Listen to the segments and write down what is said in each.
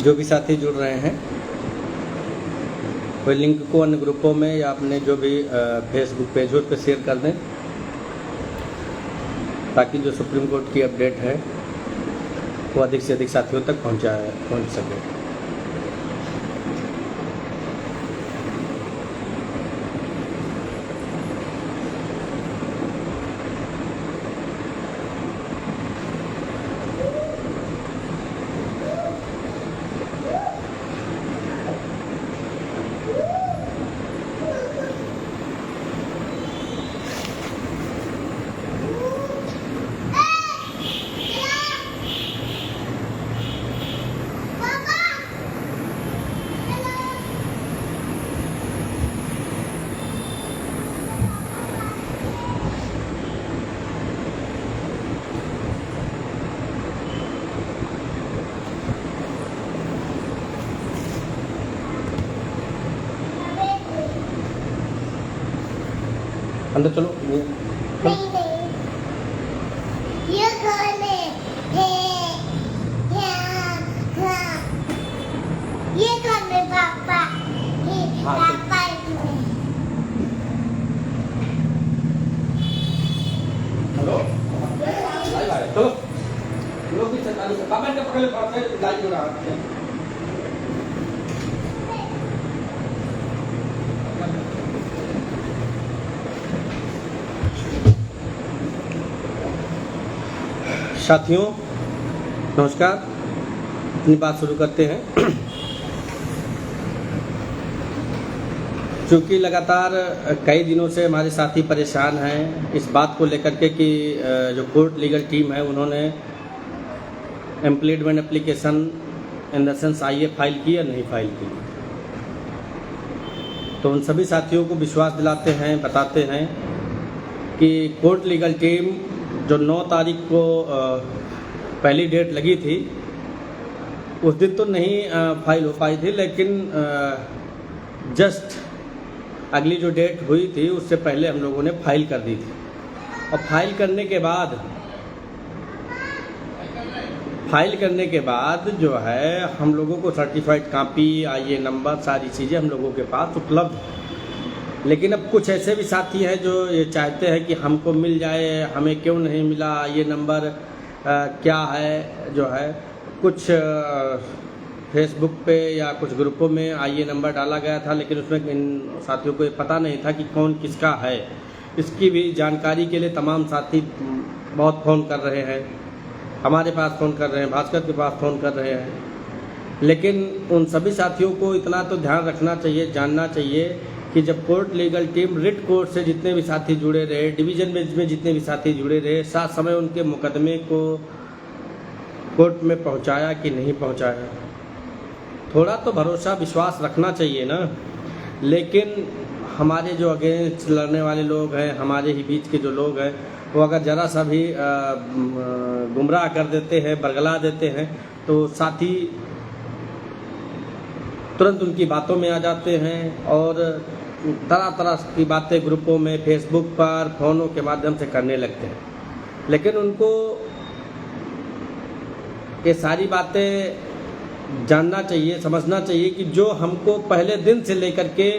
जो भी साथी जुड़ रहे हैं कोई लिंक को अन्य ग्रुपों में या अपने जो भी फेसबुक पेजों पे शेयर कर दें, ताकि जो सुप्रीम कोर्ट की अपडेट है वो अधिक से अधिक साथियों तक पहुंच सके। अंदर चलो। ये कौन है? ये कौन है पापा? पापा हेलो चलो लोग भी सरकारी से पापा ने पकड़ ले, पापा लाइट हो रहा है। साथियों नमस्कार, अपनी बात शुरू करते हैं। चूँकि लगातार कई दिनों से हमारे साथी परेशान हैं इस बात को लेकर के कि जो कोर्ट लीगल टीम है उन्होंने एम्प्लीडमेंट एप्लीकेशन इन द सेंस आईए फाइल की या नहीं फाइल की। तो उन सभी साथियों को विश्वास दिलाते हैं, बताते हैं कि कोर्ट लीगल टीम जो 9 तारीख को पहली डेट लगी थी उस दिन तो नहीं फाइल हो पाई थी, लेकिन जस्ट अगली जो डेट हुई थी उससे पहले हम लोगों ने फाइल कर दी थी। और फाइल करने के बाद जो है हम लोगों को सर्टिफाइड कॉपी, आईए नंबर, सारी चीज़ें हम लोगों के पास उपलब्ध है। लेकिन अब कुछ ऐसे भी साथी हैं जो ये चाहते हैं कि हमको मिल जाए, हमें क्यों नहीं मिला, ये नंबर क्या है। जो है कुछ फेसबुक पे या कुछ ग्रुपों में आईए नंबर डाला गया था, लेकिन उसमें इन साथियों को ये पता नहीं था कि कौन किसका है। इसकी भी जानकारी के लिए तमाम साथी बहुत फ़ोन कर रहे हैं, हमारे पास फ़ोन कर रहे हैं, भास्कर के पास फ़ोन कर रहे हैं। लेकिन उन सभी साथियों को इतना तो ध्यान रखना चाहिए, जानना चाहिए कि जब court legal team writ court से जितने भी साथी जुड़े रहे, डिवीज़न बेंच में जितने भी साथी जुड़े रहे, साथ समय उनके मुकदमे को कोर्ट में पहुंचाया कि नहीं पहुंचाया, थोड़ा तो भरोसा विश्वास रखना चाहिए ना। लेकिन हमारे जो अगेंस्ट लड़ने वाले लोग हैं, हमारे ही बीच के जो लोग हैं, वो अगर ज़रा सा भी गुमराह कर देते हैं, बरगला देते हैं, तो साथी तुरंत उनकी बातों में आ जाते हैं और तरह तरह की बातें ग्रुपों में, फेसबुक पर, फ़ोनों के माध्यम से करने लगते हैं। लेकिन उनको ये सारी बातें जानना चाहिए, समझना चाहिए कि जो हमको पहले दिन से लेकर के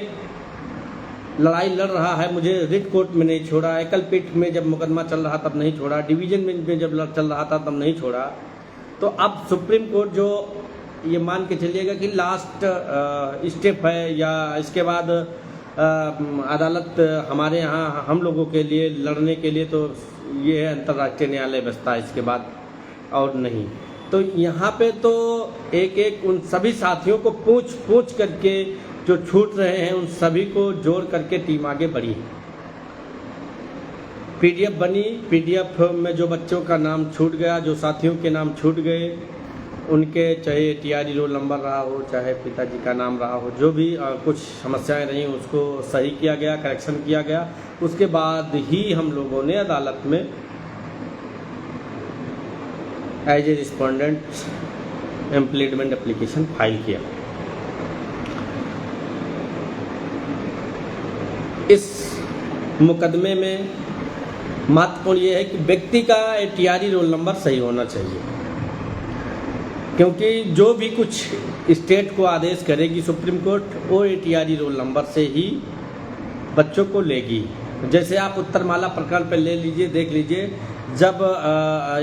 लड़ाई लड़ रहा है, मुझे रिट कोर्ट में नहीं छोड़ा, एकल पीठ में जब मुकदमा चल रहा तब नहीं छोड़ा, डिवीज़न बेंच में जब चल रहा था तब नहीं छोड़ा, तो अब सुप्रीम कोर्ट जो ये मान के चलिएगा कि लास्ट स्टेप है, या इसके बाद अदालत हमारे यहाँ हम लोगों के लिए लड़ने के लिए तो ये है अंतर्राष्ट्रीय न्यायालय बसता है, इसके बाद और नहीं। तो यहाँ पे तो एक एक उन सभी साथियों को पूछ करके जो छूट रहे हैं उन सभी को जोड़ करके टीम आगे बढ़ी। पीडीएफ बनी, पीडीएफ में जो बच्चों का नाम छूट गया, जो साथियों के नाम छूट गए, उनके चाहे टीआरई रोल नंबर रहा हो, चाहे पिताजी का नाम रहा हो, जो भी कुछ समस्याएं रही उसको सही किया गया, करेक्शन किया गया। उसके बाद ही हम लोगों ने अदालत में as a respondent impleadment application file किया। इस मुकदमे में महत्वपूर्ण ये है कि व्यक्ति का टीआरई रोल नंबर सही होना चाहिए। क्योंकि जो भी कुछ स्टेट को आदेश करेगी सुप्रीम कोर्ट, वो ATRE रोल नंबर से ही बच्चों को लेगी। जैसे आप उत्तरमाला प्रकरण पर ले लीजिए, देख लीजिए, जब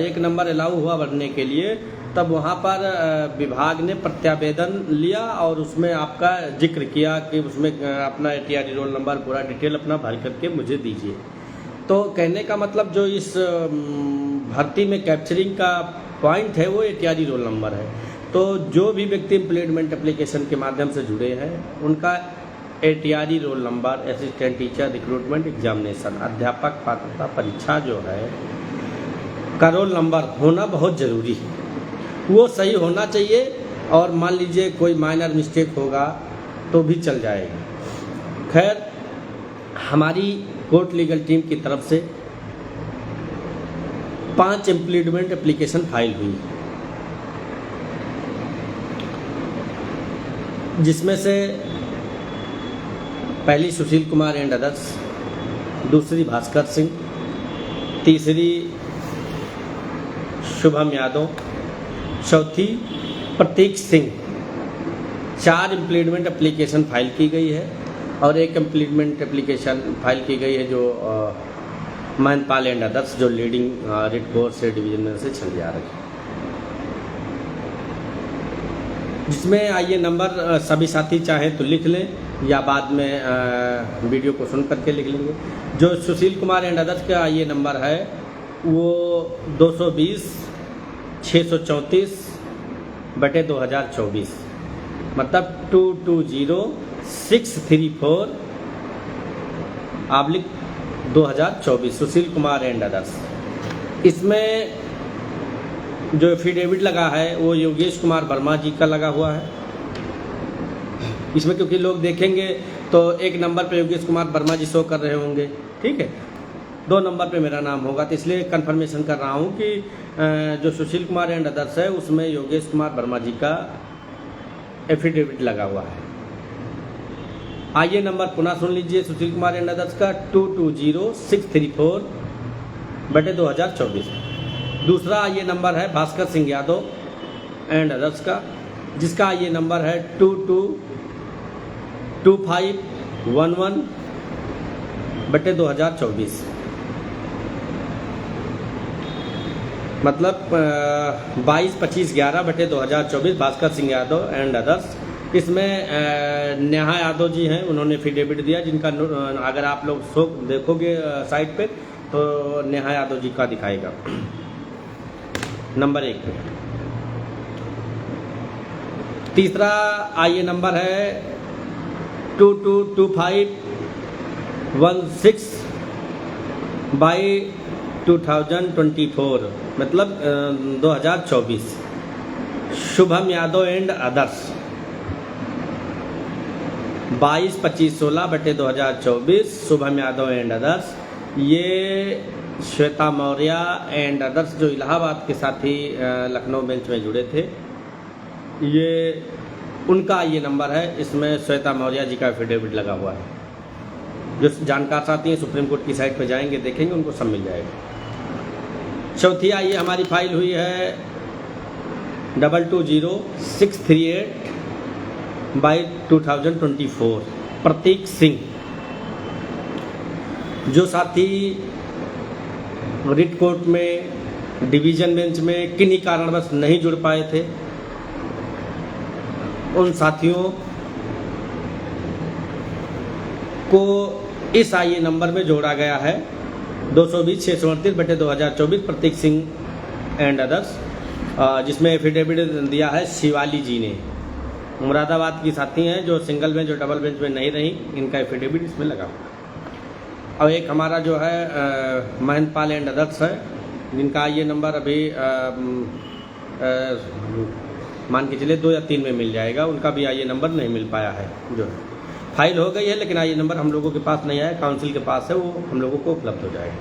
1 नंबर अलाउ हुआ भरने के लिए, तब वहाँ पर विभाग ने प्रत्यावेदन लिया और उसमें आपका जिक्र किया कि उसमें अपना ATRE रोल नंबर पूरा डिटेल अपना भर करके मुझे दीजिए। तो कहने का मतलब जो इस भर्ती में कैप्चरिंग का पॉइंट है वो ATRE रोल नंबर है। तो जो भी व्यक्ति एम्प्लॉयमेंट एप्लीकेशन के माध्यम से जुड़े हैं उनका ATRE roll number, assistant teacher recruitment examination, अध्यापक पात्रता परीक्षा जो है का रोल नंबर होना बहुत ज़रूरी है। वो सही होना चाहिए, और मान लीजिए कोई माइनर मिस्टेक होगा तो भी चल जाएगा। खैर, हमारी कोर्ट लीगल टीम की तरफ से 5 एम्प्लॉयमेंट एप्लीकेशन फाइल हुई, जिसमें से पहली सुशील कुमार एंड अदर्स, दूसरी भास्कर सिंह, तीसरी शुभम यादव, चौथी प्रतीक सिंह। 4 एम्प्लॉयमेंट एप्लीकेशन फाइल की गई है और 1 एम्प्लॉयमेंट एप्लीकेशन फाइल की गई है जो महंतपाल एंड अदर्स, जो लीडिंग रिट कोर्ट से डिवीजन से चल जा रही है, जिसमें आइए नंबर सभी साथी चाहें तो लिख लें या बाद में वीडियो को सुन करके लिख लेंगे। जो सुशील कुमार एंड अदर्स का आइए नंबर है वो 220-634/2024, मतलब 220634/2024 सुशील कुमार एंड अदर्स। इसमें जो एफिडेविट लगा है वो योगेश कुमार वर्मा जी का लगा हुआ है। इसमें क्योंकि लोग देखेंगे तो 1 नंबर पे योगेश कुमार वर्मा जी शो कर रहे होंगे, ठीक है, 2 नंबर पे मेरा नाम होगा, तो इसलिए कंफर्मेशन कर रहा हूँ कि जो सुशील कुमार एंड अदर्स है उसमें योगेश कुमार वर्मा जी का एफिडेविट लगा हुआ है। आइए नंबर पुनः सुन लीजिए सुशील कुमार एंड अदर्स का 220634/2024। दूसरा आइए नंबर है भास्कर सिंह यादव एंड अदर्स का, जिसका आइए नंबर है 222511/2024, मतलब 22-25-11/2024 भास्कर सिंह यादव एंड अदर्स। इसमें नेहा यादव जी हैं, उन्होंने एफिडेविट दिया, जिनका अगर आप लोग शो देखोगे साइट पे तो नेहा यादव जी का दिखाएगा नंबर 1 पे। तीसरा आइए नंबर है 2225/2024, मतलब 2024 Shubham Yadav and others. 22-25-16/2024 Shubham Yadav and others. ये श्वेता मौर्य एंड अदर्स जो इलाहाबाद के साथी लखनऊ बेंच में जुड़े थे, ये उनका ये नंबर है। इसमें श्वेता मौर्य जी का एफिडेविट लगा हुआ है। जो जानकार साथी हैं सुप्रीम कोर्ट की साइट पर जाएंगे, देखेंगे, उनको सब मिल जाएगा। चौथी आइए हमारी फाइल हुई है 220638/2024 प्रतीक सिंह। जो साथी रिट कोर्ट में, डिवीजन बेंच में किन्हीं कारणवश नहीं जुड़ पाए थे, उन साथियों को इस आइए नंबर में जोड़ा गया है 220-638/2024 प्रतीक सिंह एंड अदर्स, जिसमें एफिडेविट दिया है शिवाली जी ने। मुरादाबाद की साथी हैं जो सिंगल बेंच और डबल बेंच में नहीं रही, इनका एफिडेविट इसमें लगा। और एक हमारा जो है महंतपाल एंड अदर्स है, जिनका ये नंबर अभी मान के चलिए 2 या 3 में मिल जाएगा। उनका भी आइए नंबर नहीं मिल पाया है, जो फाइल हो गई है, लेकिन आइए नंबर हम लोगों के पास नहीं आया, काउंसिल के पास है, वो हम लोगों को उपलब्ध हो जाएगा।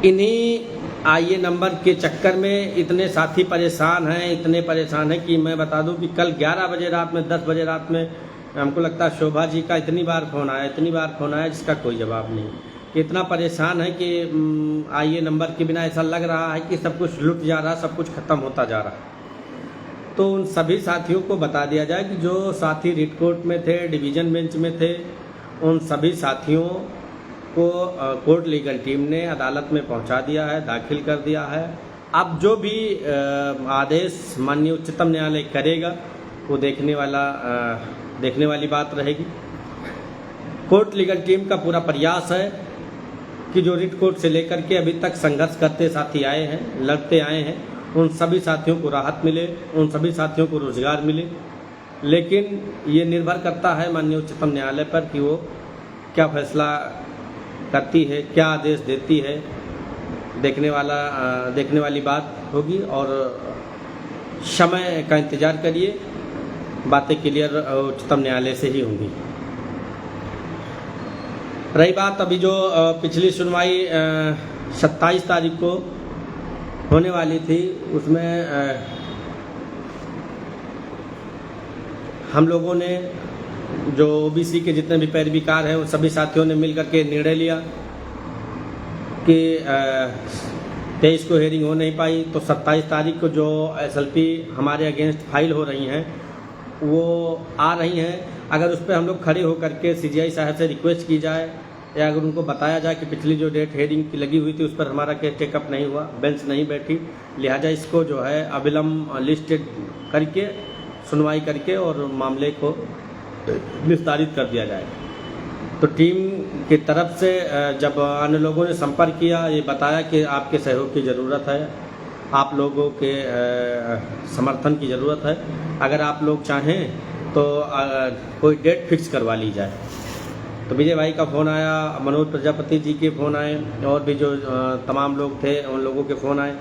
इन्हीं आइए नंबर के चक्कर में इतने साथी परेशान हैं, इतने परेशान हैं कि मैं बता दूं कि कल 11 बजे रात में, 10 बजे रात में हमको लगता है शोभा जी का इतनी बार फ़ोन आया, जिसका कोई जवाब नहीं। कि इतना परेशान है कि आईए नंबर के बिना ऐसा लग रहा है कि सब कुछ लुट जा रहा, सब कुछ ख़त्म होता जा रहा। तो उन सभी साथियों को बता दिया जाए कि जो साथी रिट कोर्ट में थे, डिवीज़न बेंच में थे, उन सभी साथियों को कोर्ट लीगल टीम ने अदालत में पहुंचा दिया है, दाखिल कर दिया है। अब जो भी आदेश माननीय उच्चतम न्यायालय करेगा वो देखने वाली बात रहेगी। कोर्ट लीगल टीम का पूरा प्रयास है कि जो रिट कोर्ट से लेकर के अभी तक संघर्ष करते साथी आए हैं, लड़ते आए हैं, उन सभी साथियों को राहत मिले, उन सभी साथियों को रोजगार मिले। लेकिन ये निर्भर करता है माननीय उच्चतम न्यायालय पर कि वो क्या फैसला करती है, क्या आदेश देती है। देखने वाली बात होगी और समय का इंतज़ार करिए, बातें क्लियर उच्चतम न्यायालय से ही होंगी। रही बात अभी जो पिछली सुनवाई 27 तारीख को होने वाली थी, उसमें हम लोगों ने जो ओबीसी के जितने भी पैरवीकार हैं उन सभी साथियों ने मिलकर के निर्णय लिया कि 23 को हेयरिंग हो नहीं पाई, तो 27 तारीख को जो एसएलपी हमारे अगेंस्ट फाइल हो रही हैं वो आ रही हैं। अगर उस पर हम लोग खड़े होकर के सीजीआई साहब से रिक्वेस्ट की जाए या अगर उनको बताया जाए कि पिछली जो डेट हेयरिंग की लगी हुई थी उस पर हमारा केस टेकअप नहीं हुआ, बेंच नहीं बैठी, लिहाजा इसको जो है अविलंब लिस्टेड करके सुनवाई करके और मामले को निस्तारित कर दिया जाए। तो टीम की तरफ से जब अन्य लोगों ने संपर्क किया, ये बताया कि आपके सहयोग की ज़रूरत है, आप लोगों के समर्थन की ज़रूरत है। अगर आप लोग चाहें तो कोई डेट फिक्स करवा ली जाए। तो विजय भाई का फ़ोन आया, मनोज प्रजापति जी के फ़ोन आए और भी जो तमाम लोग थे उन लोगों के फ़ोन आए।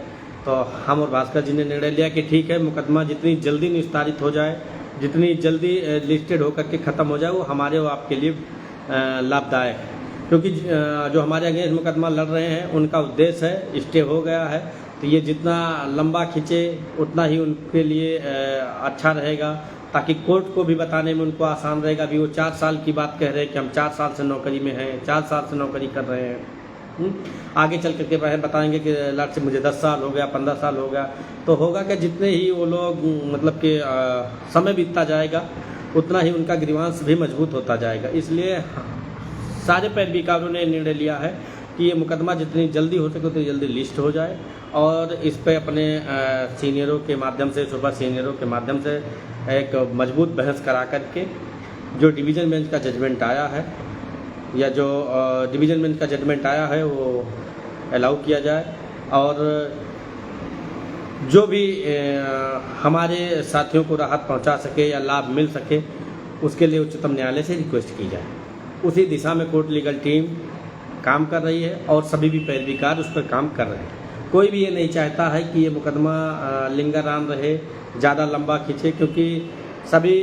तो हम और भास्कर जी ने निर्णय लिया कि ठीक है, मुकदमा जितनी जल्दी निस्तारित हो जाए, जितनी जल्दी लिस्टेड होकर के ख़त्म हो जाए, वो हमारे और आपके लिए लाभदायक है। क्योंकि जो हमारे अगेंस्ट मुकदमा लड़ रहे हैं उनका उद्देश्य है स्टे हो गया है, तो ये जितना लंबा खींचे उतना ही उनके लिए अच्छा रहेगा, ताकि कोर्ट को भी बताने में उनको आसान रहेगा। अभी वो 4 साल की बात कह रहे हैं कि हम 4 साल से नौकरी में हैं, 4 साल से नौकरी कर रहे हैं। आगे चल करके बताएंगे कि लड़ से मुझे 10 साल हो गया, 15 साल हो गया, तो होगा कि जितने ही वो लोग मतलब कि समय बीतता जाएगा उतना ही उनका ग्रीवांस भी मजबूत होता जाएगा। इसलिए सारे पैरवीकारों ने निर्णय लिया है कि ये मुकदमा जितनी जल्दी हो सके उतनी जल्दी लिस्ट हो जाए और इस पे अपने सीनियरों के माध्यम से, सुपर सीनियरों के माध्यम से एक मजबूत बहस करा करके जो डिवीज़न बेंच का जजमेंट आया है या जो डिवीज़न बेंच का जजमेंट आया है वो अलाउ किया जाए और जो भी हमारे साथियों को राहत पहुंचा सके या लाभ मिल सके उसके लिए उच्चतम न्यायालय से रिक्वेस्ट की जाए। उसी दिशा में कोर्ट लीगल टीम काम कर रही है और सभी भी पैरवीकार उस पर काम कर रहे हैं। कोई भी ये नहीं चाहता है कि ये मुकदमा लिंगर आन रहे, ज़्यादा लंबा खींचे, क्योंकि सभी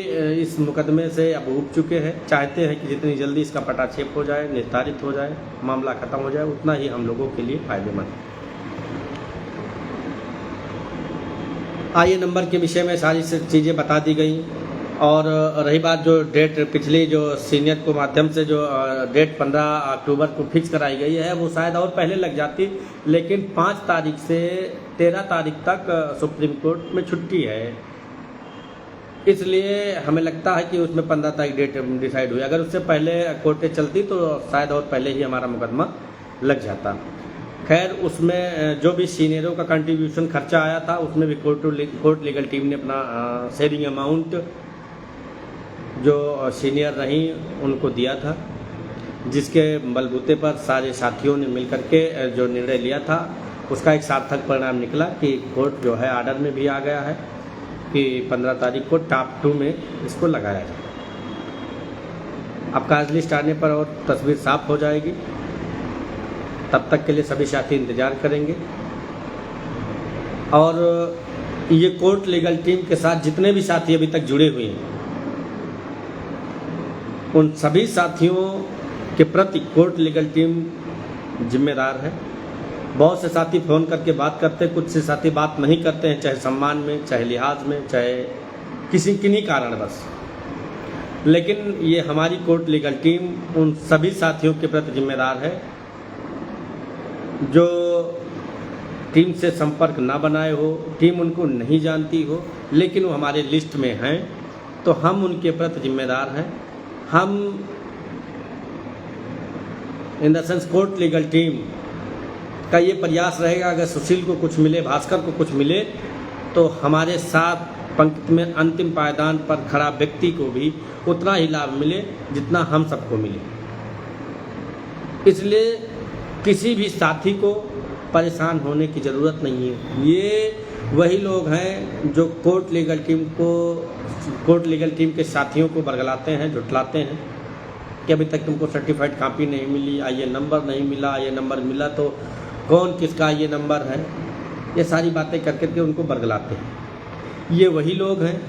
इस मुकदमे से अब उब चुके हैं, चाहते हैं कि जितनी जल्दी इसका पटाक्षेप हो जाए, निस्तारित हो जाए, मामला ख़त्म हो जाए, उतना ही हम लोगों के लिए फ़ायदेमंद है। आईए नंबर के विषय में सारी चीज़ें बता दी गई और रही बात जो डेट पिछली जो सीनियर को माध्यम से जो डेट 15 अक्टूबर को फिक्स कराई गई है वो शायद और पहले लग जाती, लेकिन 5 तारीख से 13 तारीख तक सुप्रीम कोर्ट में छुट्टी है, इसलिए हमें लगता है कि उसमें 15 तारीख डेट डिसाइड हुई। अगर उससे पहले कोर्टें चलती तो शायद और पहले ही हमारा मुकदमा लग जाता। खैर, उसमें जो भी सीनियरों का कंट्रीब्यूशन खर्चा आया था उसमें भी कोर्ट लीगल टीम ने अपना सेविंग अमाउंट जो सीनियर रही उनको दिया था, जिसके बलबूते पर सारे साथियों ने मिलकर के जो निर्णय लिया था उसका एक सार्थक परिणाम निकला कि कोर्ट जो है आर्डर में भी आ गया है कि 15 तारीख को टॉप 2 में इसको लगाया जाए। अब काज लिस्ट आने पर और तस्वीर साफ हो जाएगी, तब तक के लिए सभी साथी इंतज़ार करेंगे और ये कोर्ट लीगल टीम के साथ जितने भी साथी अभी तक जुड़े हुए हैं उन सभी साथियों के प्रति कोर्ट लीगल टीम जिम्मेदार है। बहुत से साथी फ़ोन करके बात करते हैं, कुछ से साथी बात नहीं करते हैं, चाहे सम्मान में, चाहे लिहाज में, चाहे किन्हीं कारणवश, लेकिन ये हमारी कोर्ट लीगल टीम उन सभी साथियों के प्रति जिम्मेदार है जो टीम से संपर्क ना बनाए हो, टीम उनको नहीं जानती हो, लेकिन वो हमारे लिस्ट में हैं, तो हम उनके प्रति जिम्मेदार हैं। हम in the sense court legal team का ये प्रयास रहेगा, अगर सुशील को कुछ मिले, भास्कर को कुछ मिले, तो हमारे साथ पंक्ति में अंतिम पायदान पर खड़ा व्यक्ति को भी उतना ही लाभ मिले जितना हम सबको मिले। इसलिए किसी भी साथी को परेशान होने की ज़रूरत नहीं है। ये वही लोग हैं जो कोर्ट लीगल टीम के साथियों को बरगलाते हैं, झुठलाते हैं कि अभी तक तुमको सर्टिफाइड कॉपी नहीं मिली, आइए नंबर नहीं मिला, ये नंबर मिला तो कौन किसका ये नंबर है, ये सारी बातें कर करके उनको बरगलाते हैं। ये वही लोग हैं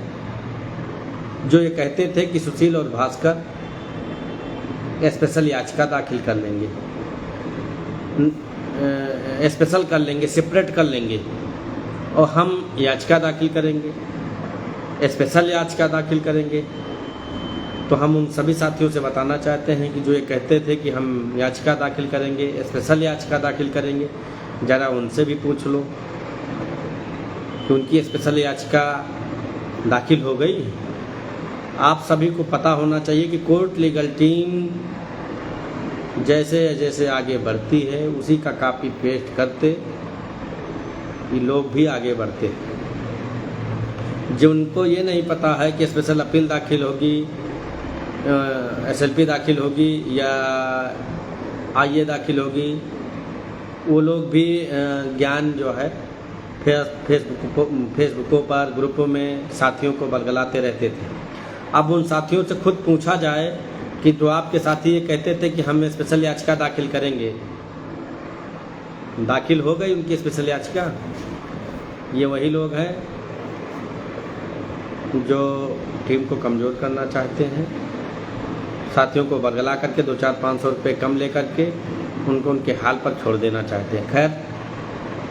जो ये कहते थे कि सुशील और भास्कर स्पेशल याचिका दाखिल कर लेंगे, स्पेशल कर लेंगे, सेपरेट कर लेंगे और हम याचिका दाखिल करेंगे, स्पेशल याचिका दाखिल करेंगे। तो हम उन सभी साथियों से बताना चाहते हैं कि जो ये कहते थे कि हम याचिका दाखिल करेंगे, स्पेशल याचिका दाखिल करेंगे, ज़रा उनसे भी पूछ लो कि उनकी स्पेशल याचिका दाखिल हो गई। आप सभी को पता होना चाहिए कि कोर्ट लीगल टीम जैसे जैसे आगे बढ़ती है उसी का कॉपी पेस्ट करते ये लोग भी आगे बढ़ते। जिनको ये नहीं पता है कि स्पेशल अपील दाखिल होगी, SLP दाखिल होगी या IA दाखिल होगी, वो लोग भी ज्ञान जो है फेसबुकों पर, ग्रुपों में साथियों को बरगलाते रहते थे। अब उन साथियों से खुद पूछा जाए कि जो आपके साथी ये कहते थे कि हम स्पेशल याचिका दाखिल करेंगे, दाखिल हो गई उनकी स्पेशल याचिका? ये वही लोग हैं जो टीम को कमज़ोर करना चाहते हैं, साथियों को बरगला करके 200-500 रुपये कम ले करके उनको उनके हाल पर छोड़ देना चाहते हैं। खैर,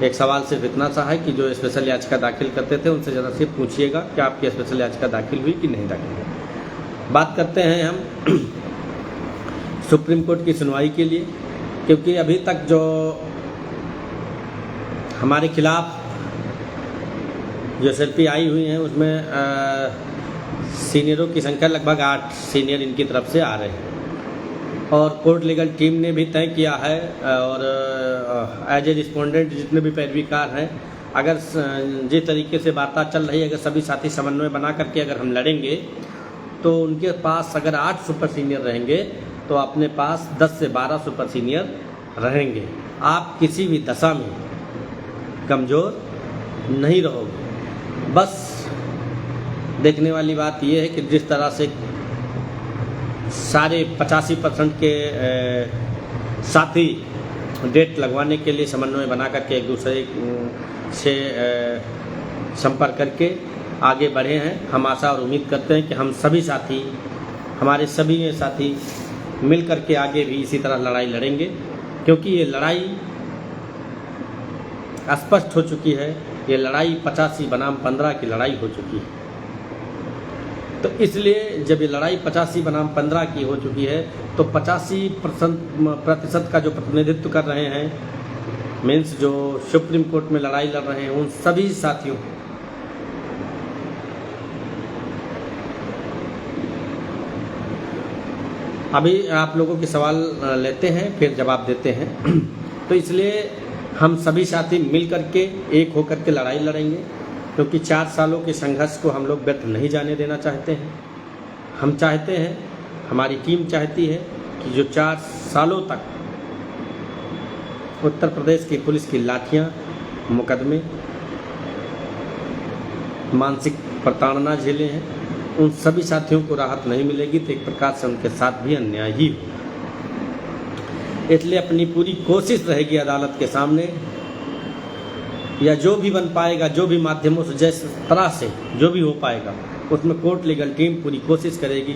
एक सवाल सिर्फ इतना सा है कि जो स्पेशल याचिका दाखिल करते थे उनसे ज़रा से पूछिएगा कि आपकी स्पेशल याचिका दाखिल हुई कि नहीं दाखिल हुई। बात करते हैं हम सुप्रीम कोर्ट की सुनवाई के लिए, क्योंकि अभी तक जो हमारे खिलाफ जो SLP आई हुई हैं उसमें सीनियरों की संख्या लगभग 8 सीनियर इनकी तरफ से आ रहे हैं और कोर्ट लीगल टीम ने भी तय किया है और एज ए रिस्पोंडेंट जितने भी पैरवीकार हैं, अगर जिस तरीके से वार्ता चल रही है, अगर सभी साथी समन्वय बना करके अगर हम लड़ेंगे तो उनके पास अगर 8 सुपर सीनियर रहेंगे तो अपने पास 10 से 12 सुपर सीनियर रहेंगे। आप किसी भी दशा में कमज़ोर नहीं रहोगे। बस देखने वाली बात यह है कि जिस तरह से सारे 85% के साथी डेट लगवाने के लिए समन्वय बना करके एक दूसरे से संपर्क करके आगे बढ़े हैं, हम आशा और उम्मीद करते हैं कि हम सभी साथी, हमारे सभी साथी मिल करके आगे भी इसी तरह लड़ाई लड़ेंगे, क्योंकि ये लड़ाई स्पष्ट हो चुकी है। ये लड़ाई 85 बनाम 15 की लड़ाई हो चुकी है। तो इसलिए जब ये लड़ाई 85 बनाम 15 की हो चुकी है तो 85% का जो प्रतिनिधित्व कर रहे हैं, मीन्स जो सुप्रीम कोर्ट में लड़ाई लड़ रहे हैं, उन सभी साथियों अभी आप लोगों के सवाल लेते हैं फिर जवाब देते हैं। तो इसलिए हम सभी साथी मिल करके एक होकर के लड़ाई लड़ेंगे, क्योंकि 4 सालों के संघर्ष को हम लोग व्यर्थ नहीं जाने देना चाहते हैं। हम चाहते हैं, हमारी टीम चाहती है कि जो 4 सालों तक उत्तर प्रदेश की पुलिस की लाठियां, मुकदमे, मानसिक प्रताड़ना झेले हैं, उन सभी साथियों को राहत नहीं मिलेगी तो एक प्रकार से उनके साथ भी अन्याय ही हो। इसलिए अपनी पूरी कोशिश रहेगी अदालत के सामने, या जो भी बन पाएगा, जो भी माध्यमों से, जिस तरह से जो भी हो पाएगा, उसमें कोर्ट लीगल टीम पूरी कोशिश करेगी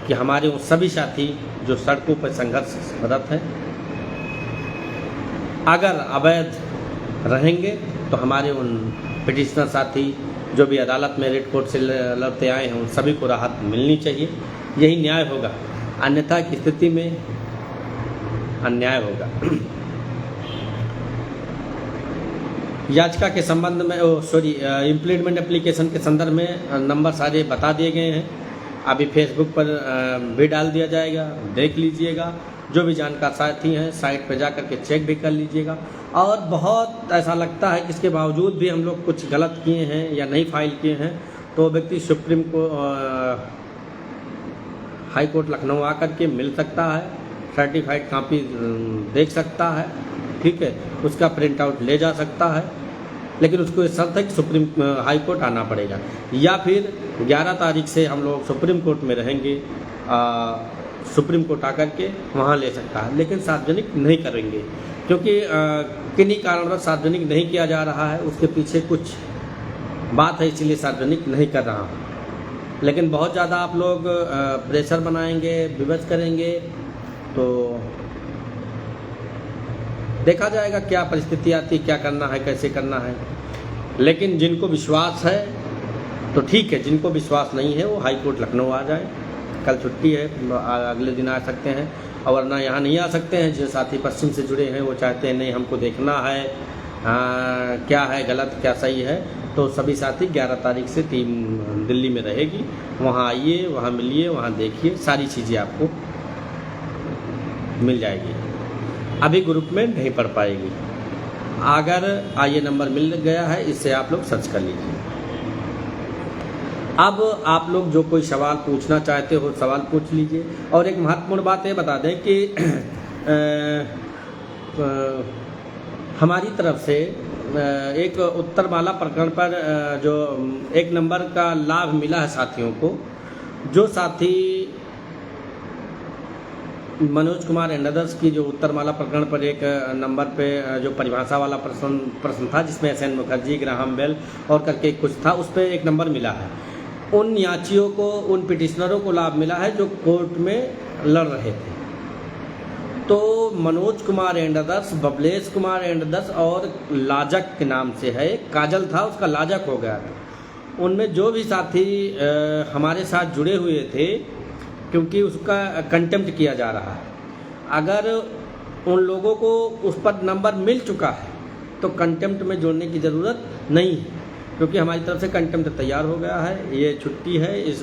कि हमारे उन सभी साथी जो सड़कों पर संघर्षरत हैं, अगर अवैध रहेंगे तो हमारे उन पिटिशनर साथी जो भी अदालत में रेड कोर्ट से लड़ते आए हैं, उन सभी को राहत मिलनी चाहिए। यही न्याय होगा। अन्यथा की स्थिति में अन्याय होगा। याचिका के संबंध में इम्प्लीमेंट एप्लीकेशन के संदर्भ में नंबर सारे बता दिए गए हैं, अभी फेसबुक पर भी डाल दिया जाएगा, देख लीजिएगा। जो भी जानकार साथी हैं साइट पर जा कर के चेक भी कर लीजिएगा। और बहुत ऐसा लगता है कि इसके बावजूद भी हम लोग कुछ गलत किए हैं या नहीं फाइल किए हैं तो व्यक्ति सुप्रीम को हाई कोर्ट लखनऊ आकर के मिल सकता है, सर्टिफाइड कॉपी देख सकता है, ठीक है, उसका प्रिंट आउट ले जा सकता है, लेकिन उसको ये शर्त है कि सुप्रीम हाई कोर्ट आना पड़ेगा, या फिर 11 तारीख से हम लोग सुप्रीम कोर्ट में रहेंगे, सुप्रीम कोर्ट आकर के वहाँ ले सकता है, लेकिन सार्वजनिक नहीं करेंगे क्योंकि किन्हीं कारणवश सार्वजनिक नहीं किया जा रहा है, उसके पीछे कुछ बात है, इसीलिए सार्वजनिक नहीं कर रहा हूँ। लेकिन बहुत ज़्यादा आप लोग प्रेशर बनाएंगे, विवश करेंगे तो देखा जाएगा क्या परिस्थिति आती, क्या करना है, कैसे करना है। लेकिन जिनको विश्वास है तो ठीक है, जिनको विश्वास नहीं है वो हाई कोर्ट लखनऊ आ जाए, कल छुट्टी है, अगले दिन आ सकते हैं, और वरना यहाँ नहीं आ सकते हैं। जो साथी पश्चिम से जुड़े हैं वो चाहते हैं नहीं हमको देखना है क्या है गलत क्या सही है, तो सभी साथी 11 तारीख से टीम दिल्ली में रहेगी, वहाँ आइए, वहाँ मिलिए, वहाँ देखिए, सारी चीज़ें आपको मिल जाएगी। अभी ग्रुप में नहीं पढ़ पाएगी, अगर ये नंबर मिल गया है इससे आप लोग सर्च कर लीजिए। अब आप लोग जो कोई सवाल पूछना चाहते हो सवाल पूछ लीजिए। और एक महत्वपूर्ण बात ये बता दें कि हमारी तरफ से एक उत्तरमाला प्रकरण पर जो एक नंबर का लाभ मिला है साथियों को, जो साथी मनोज कुमार एंड अदर्स की जो उत्तरमाला प्रकरण पर एक नंबर पे जो परिभाषा वाला प्रश्न था जिसमें एस.एन. मुखर्जी, ग्राहम बेल और करके कुछ था, उस पर एक नंबर मिला है। उन याचियों को, उन पिटिशनरों को लाभ मिला है जो कोर्ट में लड़ रहे थे। तो Manoj Kumar and others, Bablesh Kumar and others और लाजक के नाम से है, काजल था उसका लाजक हो गया था। उनमें जो भी साथी हमारे साथ जुड़े हुए थे, क्योंकि उसका कंटेम्प्ट किया जा रहा है, अगर उन लोगों को उस पर नंबर मिल चुका है तो कंटेम्प्ट में जोड़ने की ज़रूरत नहीं है, क्योंकि हमारी तरफ से कंटेम्प्ट तैयार हो गया है। ये छुट्टी है, इस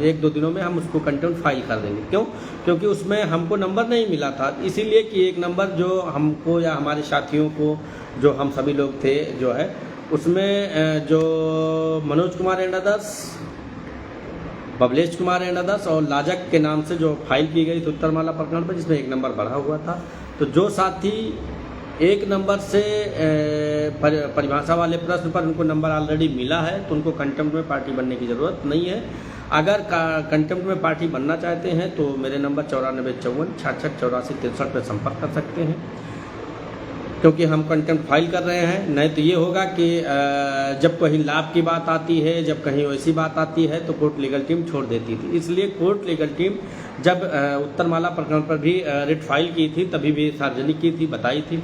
1-2 दिनों में हम उसको कंटेम्प्ट फाइल कर देंगे। क्यों? क्योंकि उसमें हमको नंबर नहीं मिला था, इसीलिए कि एक नंबर जो हमको या हमारे साथियों को, जो हम सभी लोग थे जो है, उसमें जो Manoj Kumar and others, Bablesh Kumar and others और लाजक के नाम से जो फाइल की गई थी उत्तरमाला प्रकरण पर, जिसमें एक नंबर बढ़ा हुआ था, तो जो साथी एक नंबर से परिभाषा वाले प्रश्न पर उनको नंबर ऑलरेडी मिला है तो उनको कंटेम्प्ट में पार्टी बनने की ज़रूरत नहीं है। अगर कंटेम्प्ट में पार्टी बनना चाहते हैं तो मेरे नंबर 9454668463 पर संपर्क कर सकते हैं, क्योंकि हम कंटेम्प्ट फाइल कर रहे हैं। नहीं तो ये होगा कि जब कहीं लाभ की बात आती है, जब कहीं वैसी बात आती है तो कोर्ट लीगल टीम छोड़ देती थी। इसलिए कोर्ट लीगल टीम जब उत्तरमाला प्रकरण पर भी रिट फाइल की थी तभी भी सार्वजनिक की थी, बताई थी।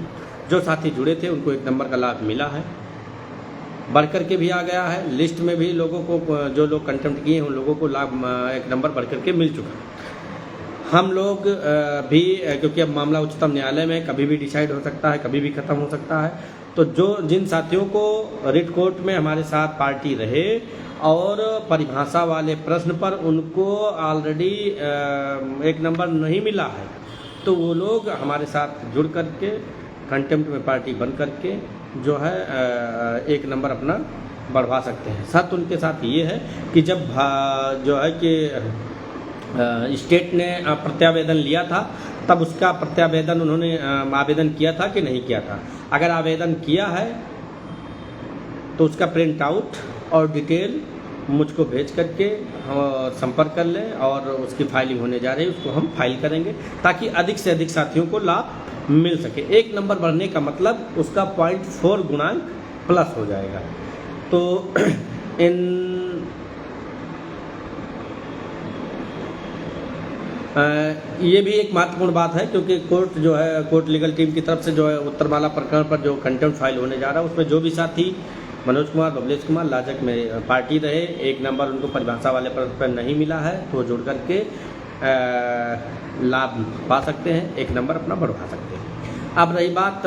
जो साथी जुड़े थे उनको एक नंबर का लाभ मिला है, बढ़ कर के भी आ गया है। लिस्ट में भी लोगों को, जो लोग कंटेम्प्ट किए हैं उन लोगों को लाभ एक नंबर बढ़ कर के मिल चुका है। हम लोग भी, क्योंकि अब मामला उच्चतम न्यायालय में कभी भी डिसाइड हो सकता है, कभी भी ख़त्म हो सकता है, तो जिन साथियों को रिट कोर्ट में हमारे साथ पार्टी रहे और परिभाषा वाले प्रश्न पर उनको ऑलरेडी एक नंबर नहीं मिला है, तो वो लोग हमारे साथ जुड़ करके कंटेम्प्ट में पार्टी बन करके जो है एक नंबर अपना बढ़वा सकते हैं। साथ उनके साथ ये है कि जब जो है कि स्टेट ने प्रत्यावेदन लिया था तब उसका प्रत्यावेदन उन्होंने आवेदन किया था कि नहीं किया था। अगर आवेदन किया है तो उसका प्रिंट आउट और डिटेल मुझको भेज करके संपर्क कर लें और उसकी फाइलिंग होने जा रही है, उसको हम फाइल करेंगे ताकि अधिक से अधिक साथियों को लाभ मिल सके। एक नंबर बढ़ने का मतलब उसका 0.4 गुणांक प्लस हो जाएगा। तो ये भी एक महत्वपूर्ण बात है, क्योंकि कोर्ट जो है, कोर्ट लीगल टीम की तरफ से जो है उत्तरमाला प्रकरण पर जो कंटेम्प्ट फाइल होने जा रहा है उसमें जो भी साथी मनोज कुमार, बबलेश कुमार, लाजक में पार्टी रहे, एक नंबर उनको परिभाषा वाले पर नहीं मिला है तो जोड़ करके लाभ पा सकते हैं, एक नंबर अपना बढ़वा सकते हैं। अब रही बात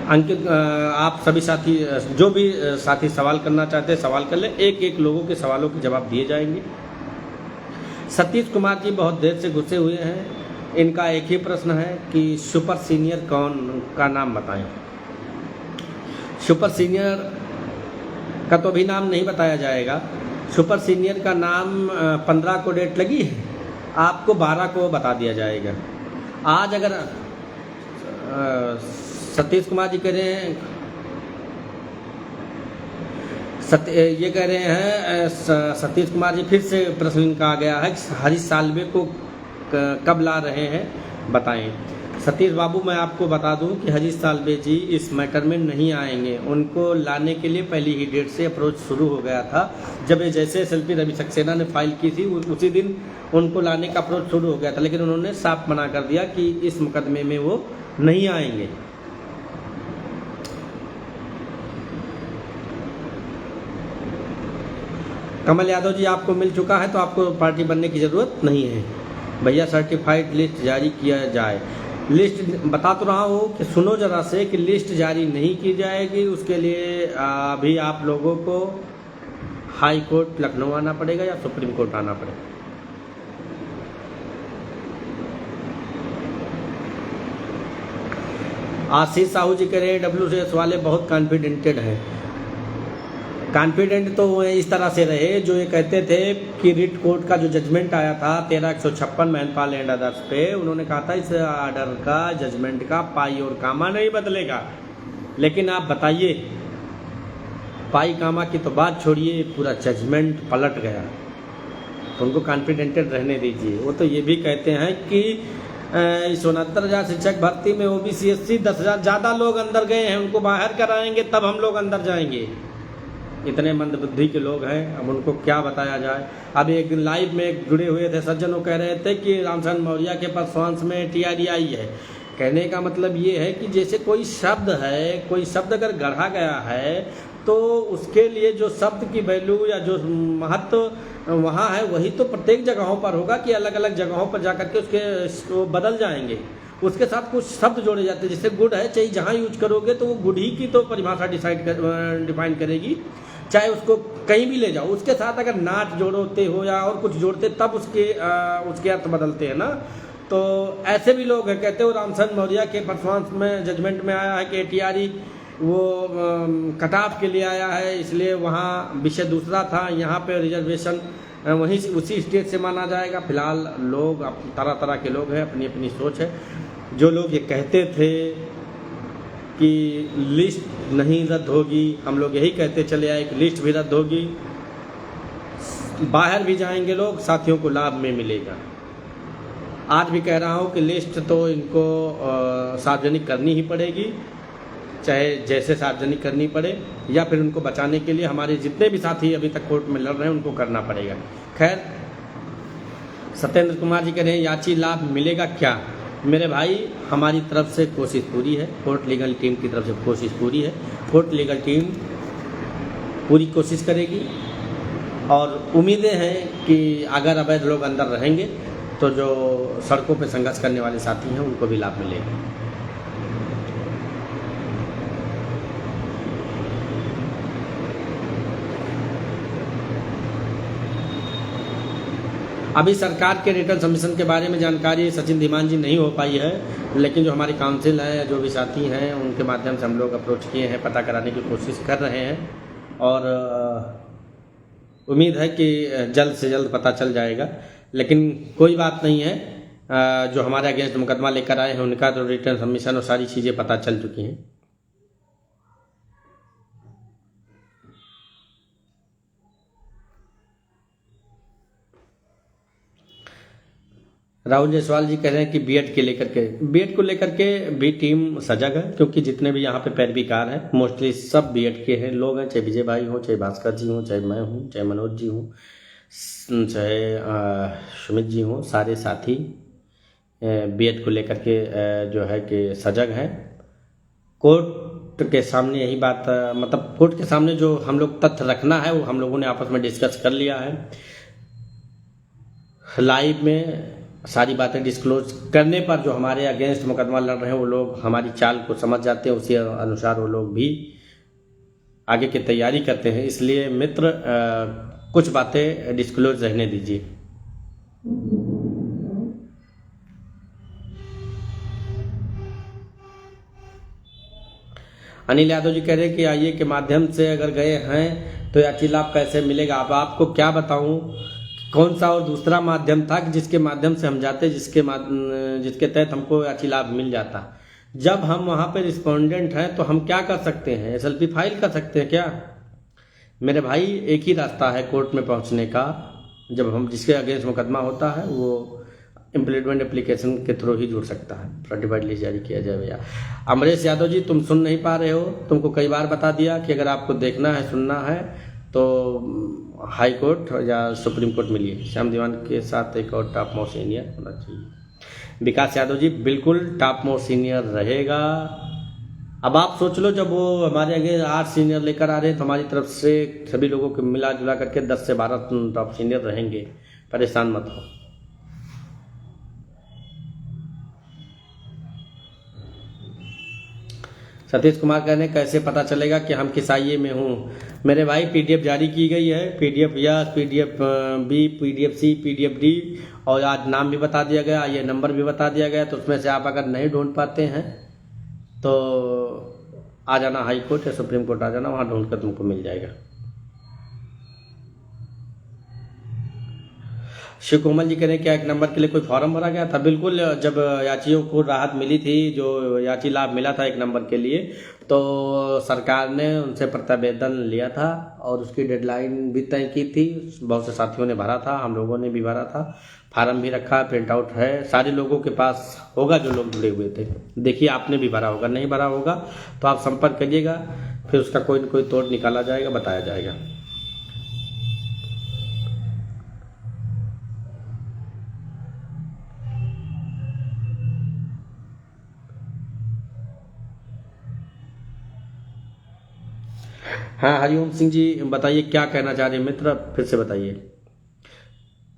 अंकित, आप सभी साथी जो भी साथी सवाल करना चाहते हैं सवाल कर लें, एक एक लोगों के सवालों के जवाब दिए जाएंगे। सतीश कुमार जी बहुत देर से घुसे हुए हैं। इनका एक ही प्रश्न है कि सुपर सीनियर कौन का नाम बताएं। सुपर सीनियर का तो अभी नाम नहीं बताया जाएगा। सुपर सीनियर का नाम 15 को डेट लगी है, आपको 12 को बता दिया जाएगा। आज अगर सतीश कुमार जी कह रहे हैं, ये कह रहे हैं सतीश कुमार जी, फिर से प्रश्न इनका आ गया है कि हरीश साल्वे को कब ला रहे हैं बताएं। सतीश बाबू, मैं आपको बता दूं कि हरीश साल्वे जी इस मैटर में नहीं आएंगे। उनको लाने के लिए पहली ही डेट से अप्रोच शुरू हो गया था। जब ये जैसे एसएलपी रवि सक्सेना ने फाइल की थी उसी दिन उनको लाने का अप्रोच शुरू हो गया था, लेकिन उन्होंने साफ मना कर दिया कि इस मुकदमे में वो नहीं आएंगे। कमल यादव जी, आपको मिल चुका है तो आपको पार्टी बनने की ज़रूरत नहीं है। भैया सर्टिफाइड लिस्ट जारी किया जाए। लिस्ट बता तो रहा हूँ कि सुनो जरा से कि लिस्ट जारी नहीं की जाएगी। उसके लिए अभी आप लोगों को हाई कोर्ट लखनऊ आना पड़ेगा या सुप्रीम कोर्ट आना पड़ेगा। आशीष साहू जी कह रहे हैं WCS वाले बहुत कॉन्फिडेंटेड हैं। कॉन्फिडेंट तो वो इस तरह से रहे जो ये कहते थे कि रिट कोर्ट का जो जजमेंट आया था 13/156 मैनपाल एंड अदर्स पे, उन्होंने कहा था इस आर्डर का जजमेंट का पाई और कामा नहीं बदलेगा। लेकिन आप बताइए, पाई कामा की तो बात छोड़िए, पूरा जजमेंट पलट गया। तो उनको कॉन्फिडेंटेड रहने दीजिए। वो तो ये भी कहते हैं कि 69,000 शिक्षक भर्ती में OBC SC 10,000 ज़्यादा लोग अंदर गए हैं, उनको बाहर कराएंगे तब हम लोग अंदर जाएंगे। इतने मंदबुद्धि के लोग हैं, अब उनको क्या बताया जाए। अब एक दिन लाइव में एक जुड़े हुए थे सज्जन, वो कह रहे थे कि रामचंद्र मौर्य के परफॉर्मेंस में TRE आई है। कहने का मतलब ये है कि जैसे कोई शब्द है, कोई शब्द अगर गढ़ा गया है तो उसके लिए जो शब्द की वैल्यू या जो महत्व वहाँ है वही तो प्रत्येक जगहों पर होगा कि अलग अलग जगहों पर जाकर के उसके बदल जाएंगे। उसके साथ कुछ शब्द जोड़े जाते हैं। जैसे गुड है, चाहे जहाँ यूज करोगे तो वो गुड ही की तो परिभाषा डिफाइन करेगी, चाहे उसको कहीं भी ले जाओ। उसके साथ अगर नाट जोड़ते हो या और कुछ जोड़ते तब उसके अर्थ बदलते हैं ना। तो ऐसे भी लोग हैं, कहते हो रामचंद्र मौर्य के परफॉर्मेंस में जजमेंट में आया है कि TRE वो कटाफ के लिए आया है, इसलिए वहाँ विषय दूसरा था, यहाँ पे रिजर्वेशन वहीं से उसी स्टेट से माना जाएगा। फिलहाल लोग तरह तरह के लोग हैं, अपनी अपनी सोच है। जो लोग ये कहते थे कि लिस्ट नहीं रद्द होगी, हम लोग यही कहते चले आए कि लिस्ट भी रद्द होगी, बाहर भी जाएंगे लोग, साथियों को लाभ में मिलेगा। आज भी कह रहा हूँ कि लिस्ट तो इनको सार्वजनिक करनी ही पड़ेगी, चाहे जैसे सार्वजनिक करनी पड़े, या फिर उनको बचाने के लिए हमारे जितने भी साथी अभी तक कोर्ट में लड़ रहे हैं उनको करना पड़ेगा। खैर, सत्येंद्र कुमार जी कह रहे हैं याची लाभ मिलेगा क्या? मेरे भाई, हमारी तरफ से कोशिश पूरी है, कोर्ट लीगल टीम की तरफ से कोशिश पूरी है। कोर्ट लीगल टीम पूरी कोशिश करेगी और उम्मीदें हैं कि अगर अवैध लोग अंदर रहेंगे तो जो सड़कों पर संघर्ष करने वाले साथी हैं उनको भी लाभ मिलेगा। अभी सरकार के रिटर्न सबमिशन के बारे में जानकारी सचिन धीमान जी नहीं हो पाई है, लेकिन जो हमारी काउंसिल है, जो भी साथी हैं, उनके माध्यम से हम लोग अप्रोच किए हैं, पता कराने की कोशिश कर रहे हैं और उम्मीद है कि जल्द से जल्द पता चल जाएगा। लेकिन कोई बात नहीं है, जो हमारे अगेंस्ट मुकदमा लेकर आए हैं उनका तो रिटर्न सबमिशन और सारी चीज़ें पता चल चुकी हैं। राहुल जायसवाल जी कह रहे हैं कि बीएड को लेकर के भी टीम सजग है, क्योंकि जितने भी यहाँ पे पैरवीकार हैं मोस्टली सब बीएड के हैं लोग हैं, चाहे विजय भाई हों, चाहे भास्कर जी हों, चाहे मैं हूँ, चाहे मनोज जी हों, चाहे सुमित जी हों, सारे साथी बीएड को लेकर के जो है कि सजग हैं। कोर्ट के सामने यही बात, कोर्ट के सामने जो हम लोग तथ्य रखना है वो हम लोगों ने आपस में डिस्कस कर लिया है। लाइव में सारी बातें डिस्क्लोज करने पर जो हमारे अगेंस्ट मुकदमा लड़ रहे हैं वो लोग हमारी चाल को समझ जाते हैं, उसी अनुसार वो लोग भी आगे की तैयारी करते हैं। इसलिए मित्र कुछ बातें डिस्क्लोज रहने दीजिए। अनिल यादव जी कह रहे हैं कि आईए के माध्यम से अगर गए हैं तो याची लाभ कैसे मिलेगा। अब आपको क्या बताऊं, कौन सा और दूसरा माध्यम था कि जिसके माध्यम से हम जाते, जिसके तहत हमको याची लाभ मिल जाता। जब हम वहाँ पे रिस्पोंडेंट हैं तो हम क्या कर सकते हैं, एसएलपी फाइल कर सकते हैं क्या? मेरे भाई एक ही रास्ता है कोर्ट में पहुँचने का। जब हम जिसके अगेंस्ट मुकदमा होता है वो इम्प्लीमेंट एप्लीकेशन के थ्रू ही जुड़ सकता है, सर्टिफाइड लिस्ट जारी किया जाए। भैया अमरेश यादव जी, तुम सुन नहीं पा रहे हो, तुमको कई बार बता दिया कि अगर आपको देखना है, सुनना है तो हाई कोर्ट या सुप्रीम कोर्ट मिलिए। श्याम दीवान के साथ एक और टॉप मोस्ट सीनियर होना चाहिए। विकास यादव जी, बिल्कुल टॉप मोस्ट सीनियर रहेगा। अब आप सोच लो, जब वो हमारे आगे 8 सीनियर लेकर आ रहे हैं तो हमारी तरफ से सभी लोगों को मिला जुला करके 10 से 12 टॉप सीनियर रहेंगे, परेशान मत हो। सतीश कुमार कह रहे हैं कैसे पता चलेगा कि हम किस आईए में हूँ। मेरे भाई पीडीएफ जारी की गई है, PDF yes, PDF B, PDF C, PDF D, और आज नाम भी बता दिया गया, ये नंबर भी बता दिया गया। तो उसमें से आप अगर नहीं ढूंढ पाते हैं तो आ जाना हाई कोर्ट या सुप्रीम कोर्ट आ जाना, वहाँ ढूंढ कर तुमको मिल जाएगा। शिव कोमल जी कह रहे हैं क्या एक नंबर के लिए कोई फॉर्म भरा गया था? बिल्कुल, जब याचियों को राहत मिली थी, जो याची लाभ मिला था एक नंबर के लिए, तो सरकार ने उनसे प्रतिवेदन लिया था और उसकी डेडलाइन भी तय की थी। बहुत से साथियों ने भरा था, हम लोगों ने भी भरा था, फार्म भी रखा, प्रिंट आउट है, सारे लोगों के पास होगा जो लोग जुड़े हुए थे। देखिए आपने भी भरा होगा, नहीं भरा होगा तो आप संपर्क करिएगा, फिर उसका कोई न कोई तोड़ निकाला जाएगा, बताया जाएगा। हाँ, हरिओम सिंह जी बताइए क्या कहना चाह रहे हैं मित्र, फिर से बताइए।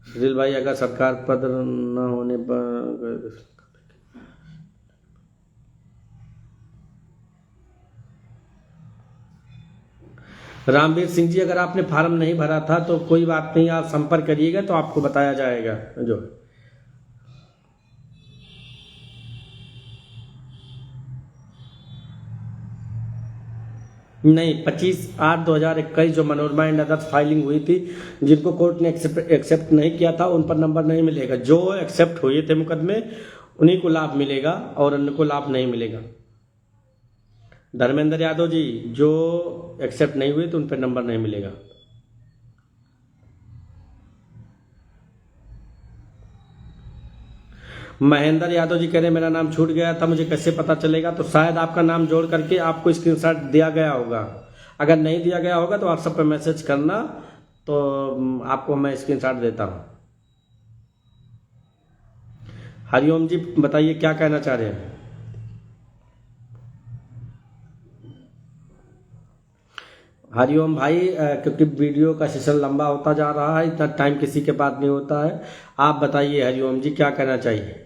सुशील भाई, अगर सरकार पद न होने पर रामवीर सिंह जी, अगर आपने फार्म नहीं भरा था तो कोई बात नहीं, आप संपर्क करिएगा तो आपको बताया जाएगा। जो नहीं, 25/8/2021 जो मनोरमा एंड अदर्स फाइलिंग हुई थी, जिनको कोर्ट ने एक्सेप्ट नहीं किया था उन पर नंबर नहीं मिलेगा। जो एक्सेप्ट हुए थे मुकदमे उन्हीं को लाभ मिलेगा और अन्य को लाभ नहीं मिलेगा। धर्मेंद्र यादव जी, जो एक्सेप्ट नहीं हुए तो उन पर नंबर नहीं मिलेगा। महेंद्र यादव जी कह रहे मेरा नाम छूट गया था, मुझे कैसे पता चलेगा? तो शायद आपका नाम जोड़ करके आपको स्क्रीनशॉट दिया गया होगा। अगर नहीं दिया गया होगा तो व्हाट्सएप पे मैसेज करना, तो आपको मैं स्क्रीनशॉट देता हूँ। हरिओम जी बताइए क्या कहना चाह रहे हैं। हरिओम भाई, क्योंकि वीडियो का सेशन लंबा होता जा रहा है, इतना टाइम किसी के पास नहीं होता है। आप बताइए हरिओम जी क्या कहना चाहिए।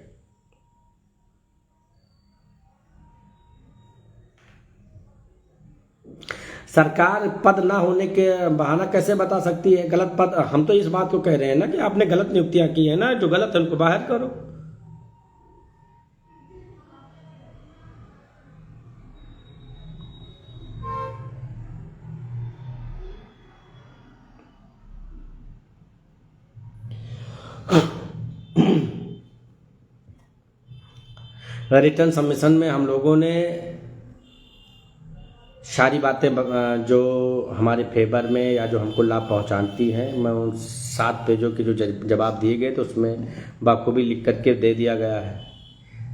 सरकार पद ना होने के बहाना कैसे बता सकती है? गलत पद, हम तो इस बात को कह रहे हैं ना कि आपने गलत नियुक्तियां की है ना, जो गलत है उनको बाहर करो। रिटर्न सबमिशन में हम लोगों ने सारी बातें जो हमारे फेवर में या जो हमको लाभ पहुंचाती हैं, मैं उन 7 पेजों के जो जवाब दिए गए तो उसमें बखूबी लिख करके दे दिया गया है।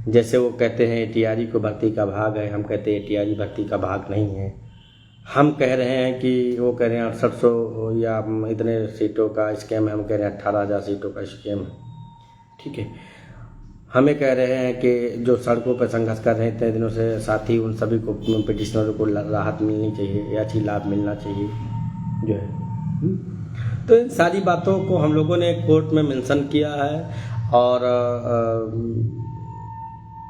जैसे वो कहते हैं एटीआरई को भर्ती का भाग है, हम कहते हैं एटीआरई भर्ती का भाग नहीं है। हम कह रहे हैं कि वो कह रहे हैं 6800 या इतने सीटों का स्कैम है, हम कह रहे हैं 18,000 सीटों का स्कैम है। ठीक है, हमें कह रहे हैं कि जो सड़कों पर संघर्ष कर रहे थे दिनों से साथी, उन सभी को पिटिशनरों को राहत मिलनी चाहिए या अच्छी लाभ मिलना चाहिए जो है। तो इन सारी बातों को हम लोगों ने कोर्ट में मेंशन किया है और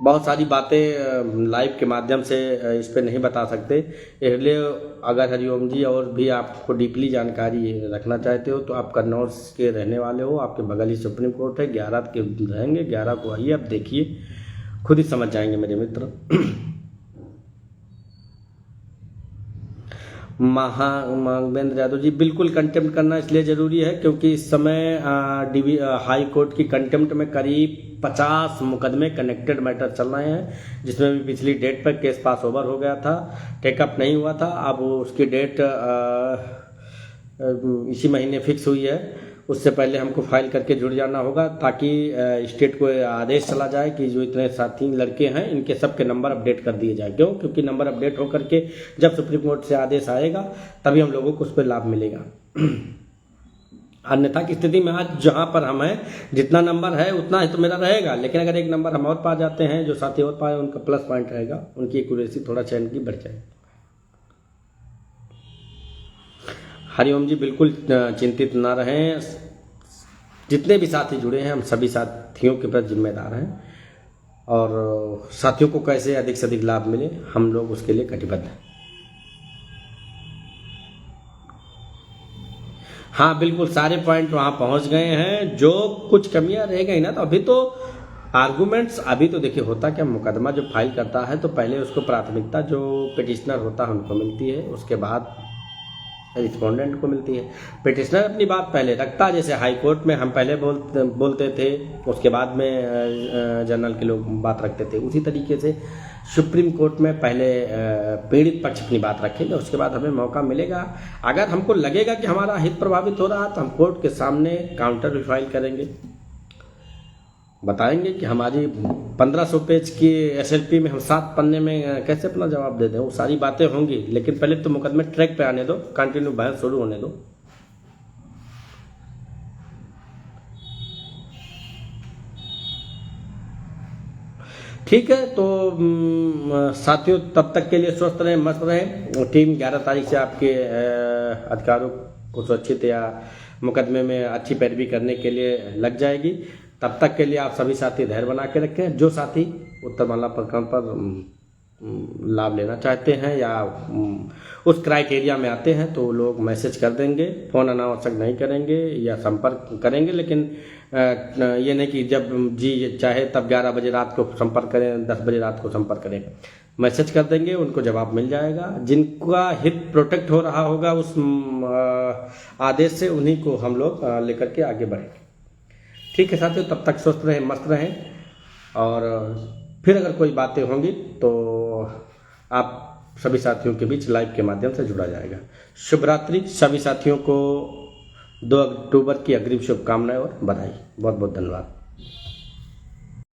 बहुत सारी बातें लाइव के माध्यम से इस पे नहीं बता सकते, इसलिए अगर हरिओम जी और भी आपको डीपली जानकारी रखना चाहते हो तो आप कन्नौज के रहने वाले हो, आपके बगल ही सुप्रीम कोर्ट है, 11 के रहेंगे, 11 को आइए, आप देखिए, खुद ही समझ जाएंगे मेरे मित्र। महावेंद्र यादव जी, बिल्कुल कंटेम्प्ट करना इसलिए ज़रूरी है क्योंकि इस समय हाई कोर्ट की कंटेम्प्ट में करीब 50 मुकदमे कनेक्टेड मैटर चल रहे हैं, जिसमें भी पिछली डेट पर केस पास ओवर हो गया था, टेकअप नहीं हुआ था। अब उसकी डेट इसी महीने फिक्स हुई है, उससे पहले हमको फाइल करके जुड़ जाना होगा ताकि स्टेट को आदेश चला जाए कि जो इतने साथी लड़के हैं इनके सबके नंबर अपडेट कर दिए जाए। क्यों? क्योंकि नंबर अपडेट होकर के जब सुप्रीम कोर्ट से आदेश आएगा तभी हम लोगों को उस पर लाभ मिलेगा। अन्यथा की स्थिति में आज जहां पर हम हैं, जितना नंबर है उतना ही तो मेरा रहेगा, लेकिन अगर एक नंबर हम और पा जाते हैं, जो साथी और पाए उनका प्लस पॉइंट रहेगा, उनकी एक्यूरेसी थोड़ा चयन की बढ़ जाएगी। हरिओम जी, बिल्कुल चिंतित ना रहें, जितने भी साथी जुड़े हैं हम सभी साथियों के प्रति जिम्मेदार हैं और साथियों को कैसे अधिक से अधिक लाभ मिले हम लोग उसके लिए कटिबद्ध हैं। हाँ बिल्कुल, सारे पॉइंट वहाँ पहुँच गए हैं। जो कुछ कमियां रह गई ना, तो अभी तो आर्गूमेंट्स, अभी तो देखिए होता क्या, मुकदमा जब फाइल करता है तो पहले उसको प्राथमिकता जो पिटिशनर होता है उनको मिलती है, उसके बाद रिस्पोंडेंट को मिलती है। पिटिशनर अपनी बात पहले रखता है, जैसे हाई कोर्ट में हम पहले बोलते थे, उसके बाद में जनरल के लोग बात रखते थे, उसी तरीके से सुप्रीम कोर्ट में पहले पीड़ित पक्ष अपनी बात रखेंगे, उसके बाद हमें मौका मिलेगा। अगर हमको लगेगा कि हमारा हित प्रभावित हो रहा है तो हम कोर्ट के सामने काउंटर भी फाइल करेंगे, बताएंगे कि हमारी 1500 पेज की SLP में हम 7 पन्ने में कैसे अपना जवाब दे दें। वो सारी बातें होंगी, लेकिन पहले तो मुकदमे ट्रैक पे आने दो, कंटिन्यू बहस शुरू होने दो। ठीक है, तो साथियों तब तक के लिए स्वस्थ रहें, मस्त रहें। टीम 11 तारीख से आपके अधिकारों को सुरक्षित या मुकदमे में अच्छी पैरवी करने के लिए लग जाएगी। तब तक के लिए आप सभी साथी धैर्य बना के रखें। जो साथी उत्तर माला प्रकरण पर लाभ लेना चाहते हैं या उस क्राइटेरिया में आते हैं तो लोग मैसेज कर देंगे, फ़ोन अनावश्यक नहीं करेंगे या संपर्क करेंगे, लेकिन ये नहीं कि जब जी चाहे तब 11 बजे रात को संपर्क करें, 10 बजे रात को संपर्क करें। मैसेज कर देंगे, उनको जवाब मिल जाएगा। जिनका हित प्रोटेक्ट हो रहा होगा उस आदेश से, उन्हीं को हम लोग लेकर के आगे बढ़ेंगे। ठीक है साथियों, तब तक स्वस्थ रहें, मस्त रहें, और फिर अगर कोई बातें होंगी तो आप सभी साथियों के बीच लाइव के माध्यम से जुड़ा जाएगा। शुभ रात्रि। सभी साथियों को 2 अक्टूबर की अग्रिम शुभकामनाएं और बधाई। बहुत बहुत धन्यवाद।